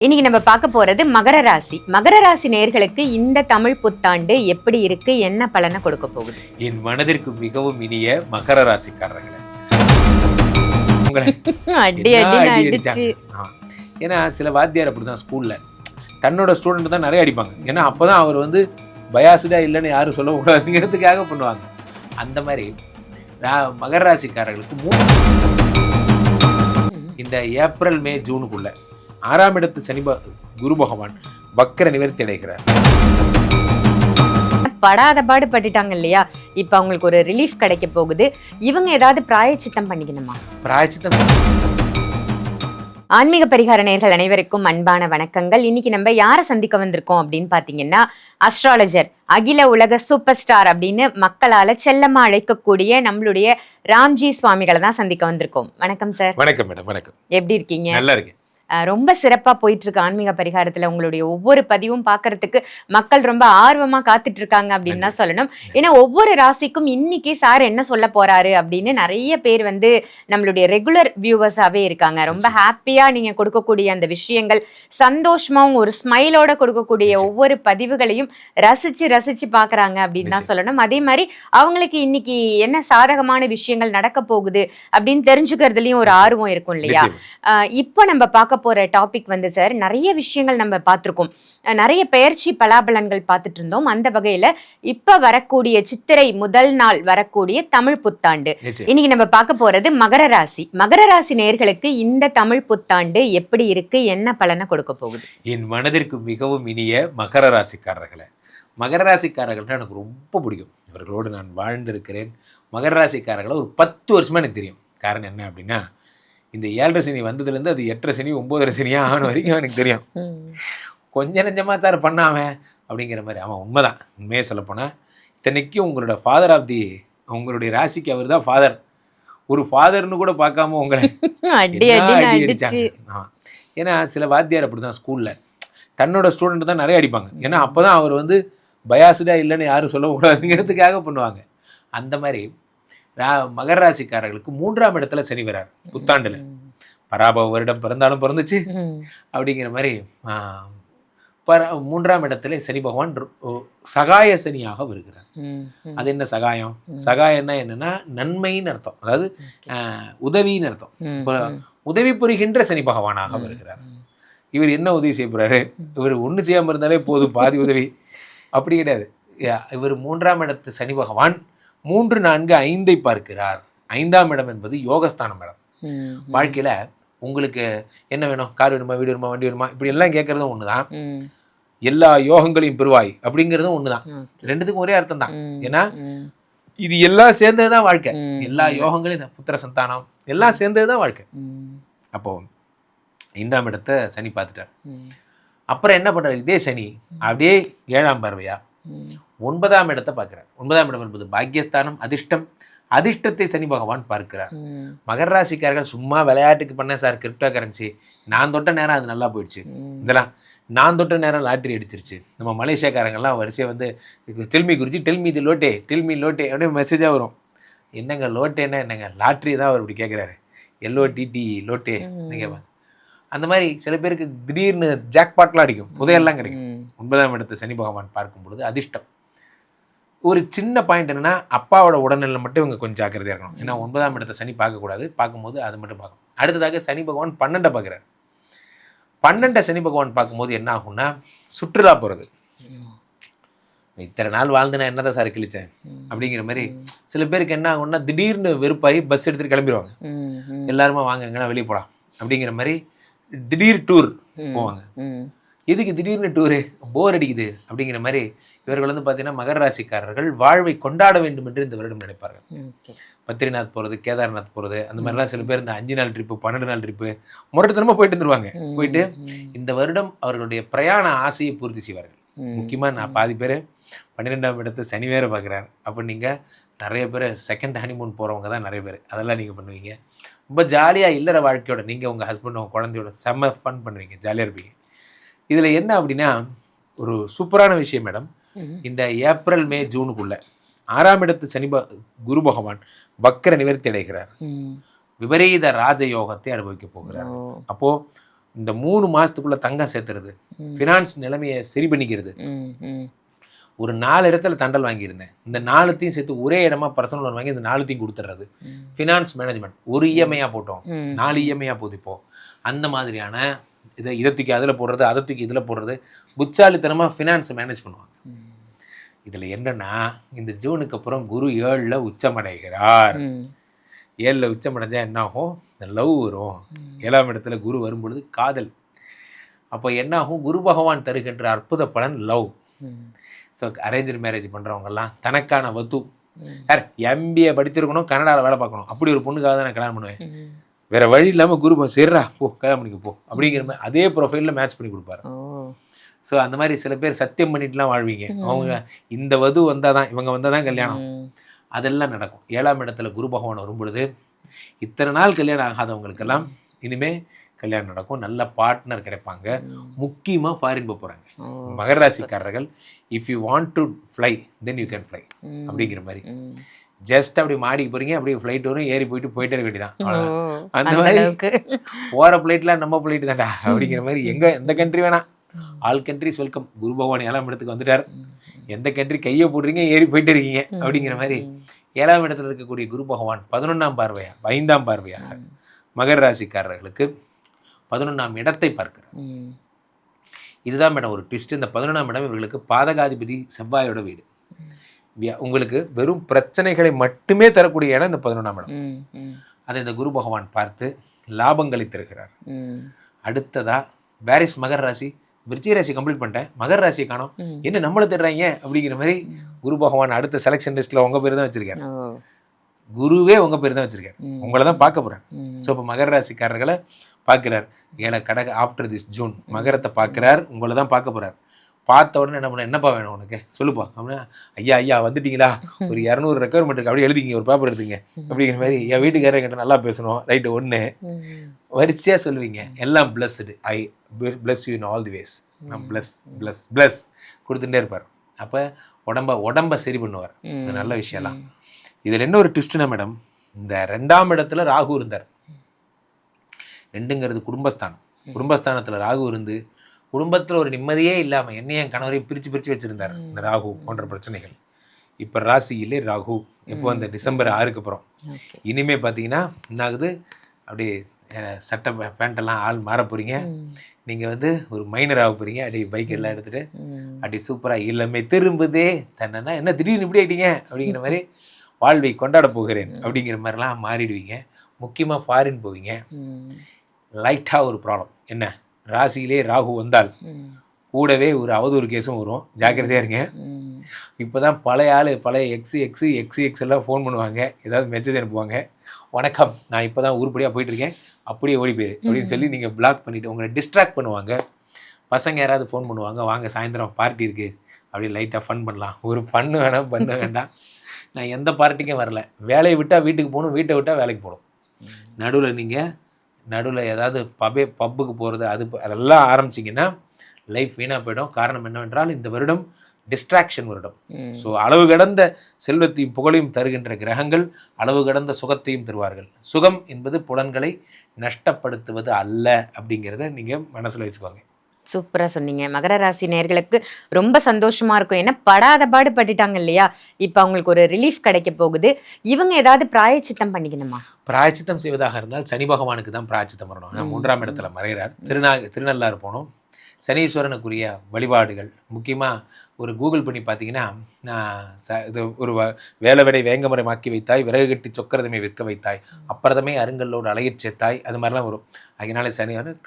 இன்னைக்கு நம்ம பார்க்க போறது மகர ராசி நேயர்களுக்கு இந்த தமிழ் புத்தாண்டு எப்படி இருக்கு, என்ன பலனை கொடுக்க போகுது? என் மனதிற்கு மிகவும் இனிய மகர ராசிக்காரர்களே, அடி அடி அடிச்சு. ஏன்னா சில வாத்தியார் அப்படிதான் ஸ்கூல்ல தன்னோட ஸ்டூடெண்ட் தான் நிறைய அடிப்பாங்க. ஏன்னா அப்பதான் அவர் வந்து பயாசுடா இல்லைன்னு யாரும் சொல்லக்கூடாதுங்கிறதுக்காக பண்ணுவாங்க. அந்த மாதிரி மகர ராசிக்காரர்களுக்கு இந்த ஏப்ரல் மே ஜூனுக்குள்ள 6ஆம் இடத்து சனி குரு பகவான் வக்கர நிவர்த்தி அடைகிறார். படாத பாடு பட்டுட்டாங்க இல்லையா, இப்ப அவங்களுக்கு ஒரு ரிலீஃப் கிடைக்க போகுது. இவங்க ஏதாவது பிராயச்சித்தம் பண்ணிக்கணுமா? பிராயச்சித்தம். ஆன்மீக பரிகார நேயர்கள் அனைவருக்கும் அன்பான வணக்கங்கள். இன்னைக்கு நம்ம யாரை சந்திக்க வந்திருக்கோம் அப்படின்னு பாத்தீங்கன்னா, அஸ்ட்ராலஜர், அகில உலக சூப்பர் ஸ்டார் அப்படின்னு மக்களால செல்லமா அழைக்கக்கூடிய நம்மளுடைய ராம்ஜி சுவாமிகளை தான் சந்திக்க வந்திருக்கோம். வணக்கம் சார். வணக்கம் மேடம். வணக்கம். எப்படி இருக்கீங்க? நல்லா இருக்கு. ரொம்ப சிறப்பா போயிட்டு இருக்கு ஆன்மீக பரிகாரத்துல. உங்களுடைய ஒவ்வொரு பதிவும் பாக்குறதுக்கு மக்கள் ரொம்ப ஆர்வமா காத்துட்டு இருக்காங்க அப்படின்னு தான் சொல்லணும். ஏன்னா ஒவ்வொரு ராசிக்கும் இன்னைக்கு சார் என்ன சொல்ல போறாரு அப்படின்னு நிறைய பேர் வந்து நம்மளுடைய ரெகுலர் வியூவர்ஸாவே இருக்காங்க. ரொம்ப ஹாப்பியா நீங்க கொடுக்கக்கூடிய அந்த விஷயங்கள், சந்தோஷமாவும் ஒரு ஸ்மைலோட கொடுக்கக்கூடிய ஒவ்வொரு பதிவுகளையும் ரசிச்சு ரசிச்சு பாக்குறாங்க அப்படின்னு தான் சொல்லணும். அதே மாதிரி அவங்களுக்கு இன்னைக்கு என்ன சாதகமான விஷயங்கள் நடக்க போகுது அப்படின்னு தெரிஞ்சுக்கிறதுலயும் ஒரு ஆர்வம் இருக்கும் இல்லையா. இப்போ நம்ம பார்க்க போற டாபிக் வந்து சார், நிறைய விஷயங்கள் நம்ம பார்த்திருக்கோம், நிறைய பெயர்ச்சி பலாபலன்கள் பார்த்துட்டு இருந்தோம். அந்த வகையில இப்ப வரக்கூடிய சித்திரை முதல் நாள் வரக்கூடிய தமிழ் புத்தாண்டு, இன்னைக்கு நம்ம பார்க்க போறது மகர ராசி நேயர்களுக்கு இந்த தமிழ் புத்தாண்டு எப்படி இருக்கு, என்ன பலனை கொடுக்க போகுது? என் மனதிற்கு மிகவும் இனிய மகர ராசிக்காரர்களே, மகர ராசிக்காரர்கள் எனக்கு ரொம்ப பிடிக்கும். இவர்களோடு நான் வாழ்ந்திருக்கிறேன். மகர ராசிக்காரர்களை ஒரு 10 வருஷமா எனக்கு தெரியும். காரணம் என்ன அப்படின்னா, இந்த 7.5 சனி வந்ததுலேருந்து அது 8.5 சனி 9.5 சனியாக ஆன வரைக்கும் எனக்கு தெரியும். கொஞ்சம் நெஞ்சமாக தார் பண்ணாமல் அப்படிங்கிற மாதிரி. அவன் உண்மைதான். உண்மையே சொல்லப்போனால் இத்தனைக்கும் உங்களோட ஃபாதர் ஆஃப் தி, உங்களுடைய ராசிக்கு அவர் தான் ஃபாதர். ஒரு ஃபாதர்னு கூட பார்க்காம உங்களை அடிச்சாங்க. ஏன்னா சில வாத்தியார் அப்படி தான் ஸ்கூலில் தன்னோட ஸ்டூடெண்ட் தான் நிறைய அடிப்பாங்க. ஏன்னா அப்போ தான் அவர் வந்து பயாசுடா இல்லைன்னு யாரும் சொல்லக்கூடாதுங்கிறதுக்காக பண்ணுவாங்க. அந்த மாதிரி மகர ராசிக்காரர்களுக்கு 3ஆம் இடத்துல சனி வரார் புத்தாண்டுல. பராபவ வருடம் பிறந்தாலும் பிறந்துச்சு அப்படிங்கிற மாதிரி 3ஆம் இடத்துல சனி பகவான் சகாய சனியாக வருகிறார். அது என்ன சகாயம்? சகாயம்னா என்னன்னா நன்மைன்னு அர்த்தம், அதாவது உதவின்னு அர்த்தம். உதவி புரிகின்ற சனி பகவானாக வருகிறார். இவர் என்ன உதவி செய்ய போறாரு? இவர் ஒண்ணு செய்யாம இருந்தாலே போதும், பாதி உதவி. அப்படி கிடையாது. இவர் 3ஆம் இடத்து சனி பகவான் 3, 4, 5 பார்க்கிறார். 5ஆம் இடம் என்பது யோகஸ்தானம் இடம். வாழ்க்கையில உங்களுக்கு என்ன வேணும்? கார் வேணுமா, வீடு வேணுமா, வண்டி வேணுமா, இப்படி எல்லாம் கேட்கறதும் ஒண்ணுதான். எல்லா யோகங்களையும் பெறுவாய் அப்படிங்கிறதும் ஒண்ணுதான். ரெண்டுத்துக்கும் ஒரே அர்த்தம் தான். ஏன்னா இது எல்லாம் சேர்ந்ததுதான் வாழ்க்கை. எல்லா யோகங்களையும், புத்திர சந்தானம் எல்லாம் சேர்ந்ததுதான் வாழ்க்கை. அப்போ 5ஆம் இடத்தை சனி பார்த்துட்டார். அப்புறம் என்ன பண்றாரு? இதே சனி அப்படியே 7ஆம் பார்வையா 9ஆம் இடத்தை பார்க்கிறார். 9ஆம் இடம் என்பது பாக்கியஸ்தானம், அதிர்ஷ்டம். அதிர்ஷ்டத்தை சனி பகவான் பார்க்கிறார். மகர ராசிக்காரர்கள் சும்மா விளையாட்டுக்கு பண்ண சார் கிரிப்டோ கரன்சி, நான் தொட்ட நேரம் அது நல்லா போயிடுச்சு, இதெல்லாம் நான் தொட்ட நேரம் லாட்ரி அடிச்சிருச்சு. நம்ம மலேசியாக்காரங்கெல்லாம் வரிசையை வந்து டெல்மி குறிச்சி டெல்மி இது லோட்டே, டெல்மி லோட்டே அப்படியே மெசேஜாக வரும். என்னங்க லோட்டேன்னா என்னங்க? லாட்ரி தான் அவர் இப்படி கேட்குறாரு. LOTTE லோட்டே கேட்பாங்க. அந்த மாதிரி சில பேருக்கு திடீர்னு ஜாக்பாட்லாம் அடிக்கும், புதையெல்லாம் கிடைக்கும். 9ஆம் இடத்தை சனி பகவான் பார்க்கும் பொழுது அதிர்ஷ்டம். ஒரு சின்ன பாயிண்ட் என்னன்னா, அப்பாவோட உடல்நிலை மட்டும் இவங்க கொஞ்சம் ஜாக்கிரதையாக இருக்கணும். ஏன்னா 9ஆம் இடத்தை சனி பார்க்கக்கூடாது. பார்க்கும்போது அது மட்டும் பார்க்கணும். அடுத்ததாக சனி பகவான் 12 பார்க்குறாரு. 12 சனி பகவான் பார்க்கும்போது என்ன ஆகும்னா, சுற்றுலா போகிறது. இத்தனை நாள் வாழ்ந்து நான் என்னதான் சார் கிழிச்சேன் அப்படிங்கிற மாதிரி சில பேருக்கு என்ன ஆகும்னா, திடீர்னு வெறுப்பாகி பஸ் எடுத்துட்டு கிளம்பிடுவாங்க. எல்லாருமே வாங்க எங்கன்னா வெளியே போகலாம் அப்படிங்கிற மாதிரி திடீர் டூர் போவாங்க. எதுக்கு திடீர்னு டூரு? போர் அடிக்குது அப்படிங்கிற மாதிரி. இவர்கள் வந்து பார்த்தீங்கன்னா மகர ராசிக்காரர்கள் வாழ்வை கொண்டாட வேண்டும் என்று இந்த வருடம் நினைப்பார்கள். பத்ரிநாத் போகிறது, கேதார்நாத் போகிறது, அந்த மாதிரிலாம் சில பேர் இந்த 5 நாள் ட்ரிப்பு, 12 நாள் ட்ரிப்பு முரட்டுத்தனமாக போயிட்டு வந்துருவாங்க. போயிட்டு இந்த வருடம் அவர்களுடைய பிரயாண ஆசையை பூர்த்தி செய்வார்கள். முக்கியமாக நான் பாதி பேர் 12ஆம் இடத்தை சனி வேற பார்க்குறாரு. அப்போ நீங்கள் நிறைய பேர் செகண்ட் ஹனிமூன் போகிறவங்க தான் நிறைய பேர். அதெல்லாம் நீங்கள் பண்ணுவீங்க. ரொம்ப ஜாலியாக இல்லற வாழ்க்கையோட நீங்கள் உங்கள் ஹஸ்பண்ட் உங்கள் குழந்தையோட செம்ம ஃபன் பண்ணுவீங்க, ஜாலியாக இருப்பீங்க. இதில் என்ன அப்படின்னா, ஒரு சூப்பரான விஷயம் மேடம், இந்த ஏப்ரல் மே ஜூனுக்குள்ள 6ஆம் இடத்து சனி குரு பகவான் வக்கர நிவர்த்தி அடைகிறார். விபரீத ராஜயோகத்தை அனுபவிக்க போகிறார். அப்போ இந்த 3 மாசத்துக்குள்ள தங்கம் சேர்த்துறது, ஃபினான்ஸ் நிலைமையை சரி பண்ணிக்கிறது. ஒரு 4 இடத்துல தண்டல் வாங்கியிருந்தேன், இந்த 4த்தையும் சேர்த்து ஒரே இடமா பர்சனல் லோன் வாங்கி இந்த 4த்தையும் கொடுத்துட்றது. ஃபினான்ஸ் மேனேஜ்மெண்ட் ஒரு இஎம்ஐயா போட்டோம், 4 இஎம்ஐயா போகுது இப்போ. அந்த மாதிரியான இதை தூக்கி அதில் போடுறது, அதை தூக்கி இதில் போடுறது, புத்தாலித்தனமாக ஃபினான்ஸை மேனேஜ் பண்ணுவாங்க. இதில் என்னன்னா, இந்த ஜூனுக்கு அப்புறம் குரு 7ல் உச்சமடைகிறார். 7ல் உச்சமடைஞ்சா என்ன ஆகும்? லவ் வரும். 7ஆம் இடத்துல குரு வரும்பொழுது காதல். அப்போ என்ன ஆகும்? குரு பகவான் தருகின்ற அற்புத பலன் லவ். ஸோ அரேஞ்ச் மேரேஜ் பண்ணுறவங்கெல்லாம் தனக்கான வத்து யார் எம்பிஏ படிச்சிருக்கணும், கனடாவில் வேலை பார்க்கணும், அப்படி ஒரு பொண்ணுக்காக தான் நான் கல்யாணம் பண்ணுவேன். வேற வழி இல்லாமல் குரு சரிடா போ கல்யாணம் பண்ணிக்க போ அப்படிங்கிற மாதிரி அதே ப்ரொஃபைலில் மேட்ச் பண்ணி கொடுப்பாரு. ஸோ அந்த மாதிரி சில பேர் சத்தியம் பண்ணிட்டுலாம் வாழ்வீங்க. அவங்க இந்த வது வந்தால் தான், இவங்க வந்தால் தான் கல்யாணம், அதெல்லாம் நடக்கும். 7ஆம் இடத்துல குரு பகவான் வரும்பொழுது இத்தனை நாள் கல்யாணம் ஆகாதவங்களுக்கெல்லாம் இனிமே கல்யாணம் நடக்கும், நல்ல பார்ட்னர் கிடைப்பாங்க. முக்கியமாக ஃபாரின் போக போகிறாங்க மகர ராசிக்காரர்கள். If you want to fly then you can fly அப்படிங்கிற மாதிரி. ஜஸ்ட் அப்படி மாடிக்கு போகிறீங்க, அப்படியே ஃப்ளைட் வரும், ஏறி போயிட்டே இருக்க வேண்டியதான். அவ்வளோதான். அந்த மாதிரி போகிற ஃப்ளைட்லாம் நம்ம ஃப்ளைட் தான்டா அப்படிங்கிற மாதிரி. எந்த கண்ட்ரி வேணாம், ஆல் கண்ட்ரிஸ் வெல்கம். குரு பகவான் 7ஆம் இடத்துக்கு வந்துட்டார். எந்த கண்ட்ரி கையை போடுறீங்க, ஏறி போயிட்டு இருக்கீங்க அப்படிங்கிற மாதிரி. 7ஆம் இடத்துல இருக்கக்கூடிய குரு பகவான் 11ஆம் பார்வையாக 5ஆம் பார்வையாக மகர ராசிக்காரர்களுக்கு 11ஆம் இடத்தை பார்க்கிறார். இதுதான் மேடம் ஒரு ட்விஸ்ட். இந்த 11ஆம் இடம் இவர்களுக்கு பாதகாதிபதி செவ்வாயோட வீடு. உங்களுக்கு வெறும் பிரச்சனைகளை மட்டுமே தரக்கூடிய இடம் இந்த 11ஆம் இடம். அதை இந்த குரு பகவான் பார்த்து லாபங்களை தருகிறார். அடுத்ததா வேரிஸ் மகர ராசி, விருச்சிக ராசி கம்ப்ளீட் பண்ணிட்டேன், மகர ராசியை காணோம், என்ன நம்மளை தர்றாங்க அப்படிங்கிற மாதிரி. குரு பகவான் அடுத்த செலெக்ஷன் லிஸ்ட்ல உங்க பேர் தான் வச்சிருக்காரு. குருவே உங்க பேர் தான் வச்சிருக்காரு, உங்களை தான் பார்க்க போறாரு. ஸோ இப்போ மகர ராசிக்காரர்களை பார்க்கிறார். கடக ஆஃப்டர் திஸ் ஜூன் மகரத்தை பார்க்கிறார், உங்களை தான் பார்க்க போறார். பார்த்த உடனே என்ன பண்ண, என்னப்பா வேணும் உனக்கு சொல்லுப்பா அப்படின்னா, ஐயா வந்துட்டீங்களா, ஒரு 200 ரெக்குவயர்மெண்ட் இருக்கு, அப்படியே எழுதிங்க, ஒரு பேப்பர் எடுத்துங்க அப்படிங்கிற மாதிரி. என் வீட்டுக்காரர் கிட்ட நல்லா பேசணும், ரைட்டு ஒன்று வரிசையா சொல்லுவீங்க. எல்லாம் blessed, I bless you in all the ways. நான் பிளஸ் கொடுத்துட்டே இருப்பார். அப்போ உடம்ப சரி பண்ணுவார். நல்ல விஷயம்லாம். இதில் என்ன ஒரு ட்விஸ்ட்னா மேடம், இந்த 2ஆம் இடத்துல ராகு இருந்தார். 2ங்கிறது குடும்பஸ்தானம். குடும்பஸ்தானத்தில் ராகு இருந்து குடும்பத்தில் ஒரு நிம்மதியே இல்லாமல் என்னையும் கணவரையும் பிரித்து வச்சுருந்தார் இந்த ராகு போன்ற பிரச்சனைகள். இப்போ ராசியிலே ராகு இப்போ அந்த டிசம்பர் 6க்கு அப்புறம் இனிமே பார்த்தீங்கன்னா என்ன ஆகுது, அப்படியே சட்டை பேண்டெல்லாம் ஆள் மாற போகிறீங்க. நீங்கள் ஒரு மைனர் ஆக போகிறீங்க. அப்படியே பைக் எல்லாம் எடுத்துகிட்டு அப்படி சூப்பராக எல்லாமே திரும்புதே தன்னா என்ன திடீர்னு இப்படி ஆகிட்டீங்க அப்படிங்கிற மாதிரி, வாழ்வை கொண்டாட போகிறேன் அப்படிங்கிற மாதிரிலாம் மாறிடுவீங்க. முக்கியமாக ஃபாரின் போவீங்க. லைட்டாக ஒரு ப்ராப்ளம் என்ன, ராசியிலே ராகு வந்தால் கூடவே ஒரு அவதூறு கேஸும் வரும், ஜாக்கிரதையாக இருங்க. இப்போ தான் பழைய எக்ஸ் எல்லாம் ஃபோன் பண்ணுவாங்க, ஏதாவது மெசேஜ் அனுப்புவாங்க, வணக்கம் நான் இப்போ தான் ஊருப்படியாக போயிட்டுருக்கேன், அப்படியே ஓடி போயிரு அப்படின்னு சொல்லி நீங்கள் பிளாக் பண்ணிவிட்டு உங்களை டிஸ்ட்ராக்ட் பண்ணுவாங்க. பசங்க யாராவது ஃபோன் பண்ணுவாங்க, வாங்க சாயந்தரம் பார்ட்டி இருக்குது, அப்படியே லைட்டாக ஃபன் பண்ணலாம். ஒரு பண்ணு வேணாம், பண்ண வேண்டாம். நான் எந்த பார்ட்டிக்கும் வரல, வேலையை விட்டால் வீட்டுக்கு போகணும், வீட்டை விட்டால் வேலைக்கு போகணும். நடுவில் ஏதாவது பப்புக்கு போகிறது அதெல்லாம் ஆரம்பிச்சிங்கன்னா லைஃப் வீணாக போயிடும். காரணம் என்னவென்றால் இந்த வருடம் டிஸ்ட்ராக்ஷன் வருடம். ஸோ அளவு கடந்த செல்வத்தையும் புகழையும் தருகின்ற கிரகங்கள் அளவு கடந்த சுகத்தையும் தருவார்கள். சுகம் என்பது புலன்களை நஷ்டப்படுத்துவது அல்ல அப்படிங்கிறத நீங்கள் மனசில் வச்சுக்கோங்க. சூப்பராக சொன்னீங்க. மகர ராசி நேயர்களுக்கு ரொம்ப சந்தோஷமா இருக்கும். ஏன்னா படாத பாடு பட்டுட்டாங்க இல்லையா, இப்போ அவங்களுக்கு ஒரு ரிலீஃப் கிடைக்க போகுது. இவங்க ஏதாவது பிராயச்சித்தம் பண்ணிக்கணுமா? பிராயச்சித்தம் செய்வதாக இருந்தால் சனி பகவானுக்கு தான் பிராயச்சித்தம் வரணும். 3ஆம் இடத்துல மறைகிறார். திருநள்ளாறு போகணும். சனீஸ்வரனுக்குரிய வழிபாடுகள் முக்கியமாக ஒரு கூகுள் பண்ணி பார்த்தீங்கன்னா, இது ஒரு வேலை விடை வேங்கமரமாக்கி வைத்தாய், விறகு கட்டி சொக்கரதமை விற்க வைத்தாய், அப்புறதமே அருங்கல்லோடு அலையிற் சேர்த்தாய், அது மாதிரிலாம் வரும். அதனால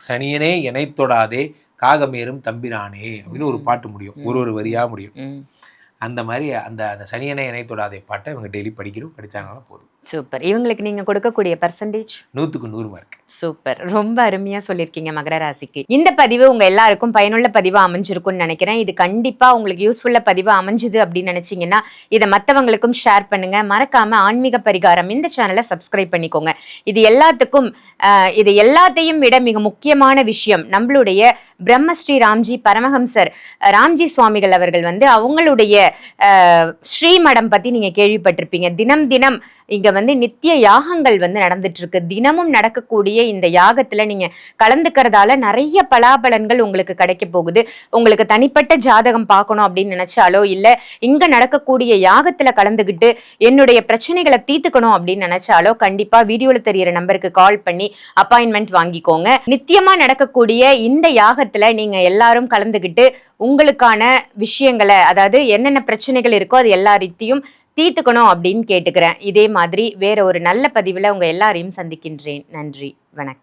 சனியனே என்னை தொடாதே காகமேறும் தம்பிரானே அப்படின்னு ஒரு பாட்டு முடியும், ஒரு வரியாக முடியும். அந்த மாதிரி அந்த சனியனை இணை தொடாதே பாட்டை இவங்க டெய்லி படிச்சாங்கன்னா போதும். சூப்பர். இவங்களுக்கு நீங்க கொடுக்கக்கூடிய பர்சன்டேஜ் 100க்கு 100 மார்க். சூப்பர், ரொம்ப அருமையா சொல்லியிருக்கீங்க மகர ராசிக்கு. இந்த பதிவு உங்க எல்லாருக்கும் பயனுள்ள பதிவா அமைஞ்சிருக்கும்னு நினைக்கிறேன். இது கண்டிப்பா உங்களுக்கு யூஸ்ஃபுல்ல பதிவா அமைஞ்சுது அப்படின்னு நினைச்சீங்கன்னா இதை மற்றவங்களுக்கும் ஷேர் பண்ணுங்க. மறக்காம ஆன்மீக பரிகாரம் இந்த சேனலை சப்ஸ்கிரைப் பண்ணிக்கோங்க. இது எல்லாத்தையும் விட மிக முக்கியமான விஷயம், நம்மளுடைய பிரம்மஸ்ரீ ராம்ஜி பரமஹம்சர் ராம்ஜி சுவாமிகள் அவர்கள் அவங்களுடைய ஸ்ரீமடம் பத்தி நீங்க கேள்விப்பட்டிருப்பீங்க. தினம் இங்க வந்து நித்திய யாகங்கள் வந்து நடந்துட்டு இருக்கு. தினமும் நடக்கக்கூடிய இந்த யாகத்துல நீங்க கலந்துக்கிறதால நிறைய பலாபலன்கள் உங்களுக்கு கிடைக்க போகுது. உங்களுக்கு தனிப்பட்ட ஜாதகம் பார்க்கணும் அப்படின்னு நினைச்சாலோ, இல்ல இங்க நடக்கக்கூடிய யாகத்துல கலந்துகிட்டு என்னுடைய பிரச்சனைகளை தீர்த்துக்கணும் அப்படின்னு நினைச்சாலோ, கண்டிப்பா வீடியோல தெரியிற நம்பருக்கு கால் பண்ணி அப்பாயின்மெண்ட் வாங்கிக்கோங்க. நித்தியமா நடக்கக்கூடிய இந்த யாகத்துல நீங்க எல்லாரும் கலந்துகிட்டு உங்களுக்கான விஷயங்களை, அதாவது என்னென்ன பிரச்சனைகள் இருக்கோ அது எல்லாத்தையும் தீர்த்துக்கணும் அப்படின்னு கேட்டுக்கிறேன். இதே மாதிரி வேற ஒரு நல்ல பதிவுல உங்க எல்லாரையும் சந்திக்கின்றேன். நன்றி, வணக்கம்.